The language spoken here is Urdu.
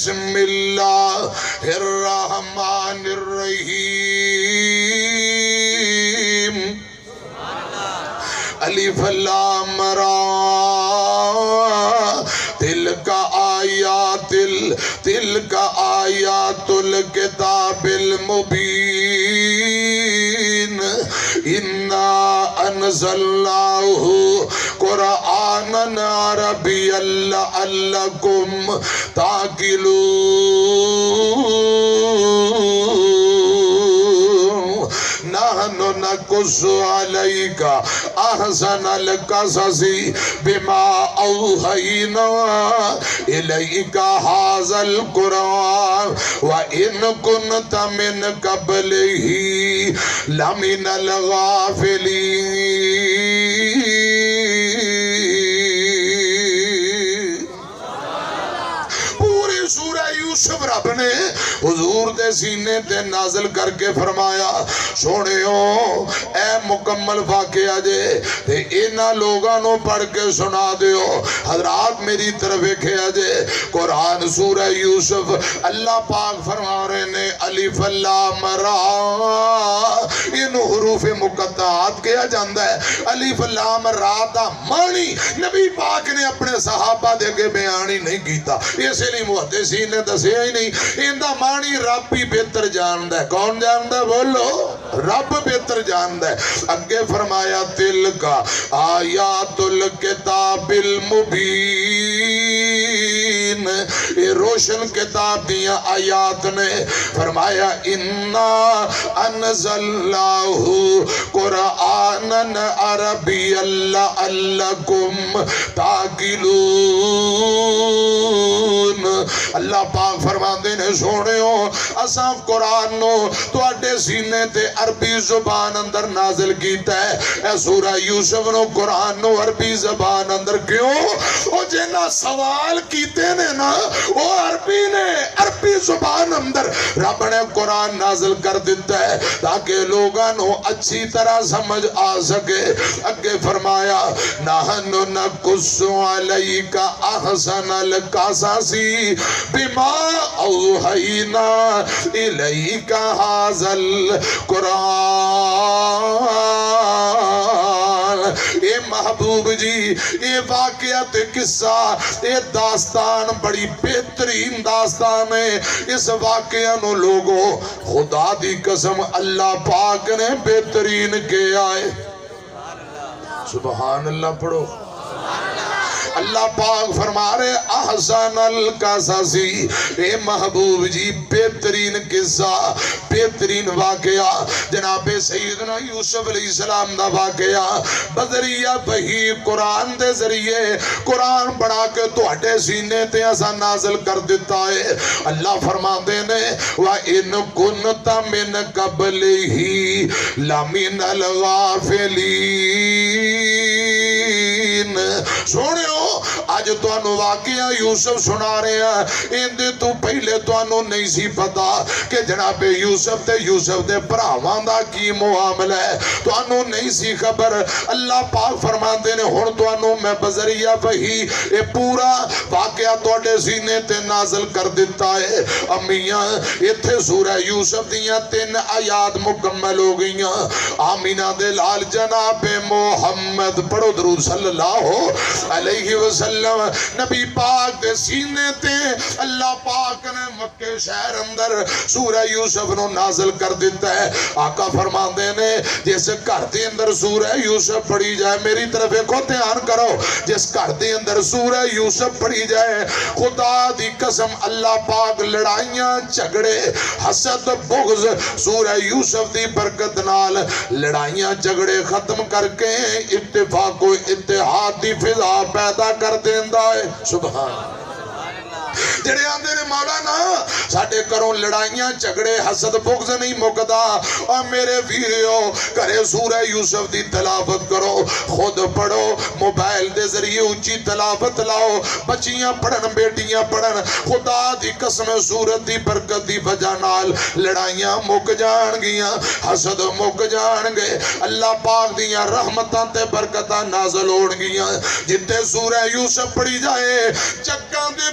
بسم اللہ الرحمن الرحیم الف لام را تلک آیات الکتاب المبین انا انزلناہ قرآنا عربیا لعلکم تعقلون نحن نقص علیک احسن القصص بما اوحینا الیک ھذا القرآن وان کنت من قبلہ لمن الغافلین۔ پوری سورہ یوسف رب نے حضور دے سینے تے نازل کر کے فرمایا سونے اے مکمل واقعہ جے تے اینا لوگاں نو پڑھ کے سنا دیو۔ حضرات میری طرف ایکھیا جے قرآن سورہ یوسف اللہ پاک فرما رہے نے الف لام را، ان حروف مقطعات کیا جاندہ ہے۔ الف لام را دا معنی نبی پاک نے اپنے صحابہ دے کے بیانی نہیں کیتا، اسے لیے محدثین نے دسیا ہی نہیں۔ ان دا معنی رب ہی بہتر جاندہ ہے۔ کون جاندہ ہے بولو؟ رب بہتر جاندہ ہے۔ اگے فرمایا تلک آیات الکتاب المبین، یہ روشن کتاب دیا آیات نے فرمایا انا انزلناہ قرآنا عربیا لعلکم تعقلون۔ اللہ پاک فرماندے نے سونے ہو اساں قرآن نو تو اڈے سینے تے عربی زبان اندر نازل کیتا ہے۔ اے سورہ یوسف نو قرآن نو عربی زبان اندر کیوں؟ او جنہ سوال کیتے نے نا وہ عربی نے، عربی زبان اندر رب نے قرآن نازل کر دیتا ہے تاکہ لوگاں نو اچھی طرح سمجھ آ سکے۔ اگے فرمایا نحن نقص علیک احسن القصص بما اوحینا الیک ھذا القرآن۔ اے محبوب جی اے واقعات قصہ اے داستان بڑی بہترین داستان ہے۔ اس واقعہ نو لوگو خدا دی قسم اللہ پاک نے بہترین کیا ہے۔ سبحان اللہ پڑھو۔ اللہ پاک فرما رہے احسن القصص، اے محبوب جی بہترین قصہ بہترین واقعہ جناب سیدنا یوسف علیہ السلام دا واقعہ بذریعہ وحی قرآن دے ذریعے قرآن بڑھا کے تو ہٹے سینے تے ایسا نازل کر دیتا ہے۔ اللہ فرما دینے وَإِن كُنْتَ مِن قَبْلِهِ لَمِنَ الْغَافِلِينَ۔ سونے ہو آج تو انو واقعہ یوسف سنا رہے ہیں، اندے تو پہلے تو انو نہیں سی پتا کہ جناب یوسف دے پراوان دا کی معاملہ ہے، تو انو نہیں سی خبر۔ اللہ پاک فرمان دینے ہون تو انو میں بذریعہ وحی اے پورا واقعہ توڑے سینے تے نازل کر دیتا ہے۔ امیاں اتھے سورہ یوسف دیاں 3 آیات مکمل ہو گئیاں۔ آمینہ دے لال جناب محمد پڑھو درود صلی اللہ علیہ وسلم نبی پاک دے سینے تے اللہ پاک نے مکہ شہر اندر سورہ یوسف نو نازل کر دیتا ہے۔ آقا فرمان دینے جیسے گھر دے اندر سورہ یوسف پڑھی جائے، میری طرف ایکو دھیان کرو، جس گھر دے اندر سورہ یوسف پڑھی جائے خدا دی قسم اللہ پاک لڑائیاں جھگڑے حسد بغض سورہ یوسف دی برکت نال لڑائیاں جھگڑے ختم کر کے اتفاق و اتحاد دی فضا پیدا کر دیندہ ہے۔ سبحان جڑے آندے نے مولانا ساڑھے کروں لڑائیاں جھگڑے حسد بغض نہیں مکدا، اور میرے ویریو کرے سورہ یوسف دی تلاوت کرو، خود پڑھو، موبائل دے ذریعے اونچی تلاوت لاؤ، بچیاں پڑھن بیٹیاں پڑھن، خدا دی قسم سورت دی برکت دی وجہ نال لڑائیاں مک جان گیاں، حسد مک جان گے، اللہ پاک دیاں رحمتاں تے برکتاں نازل ہون گیاں۔ جتے سورہ یوسف پڑھی جائے جگاں دے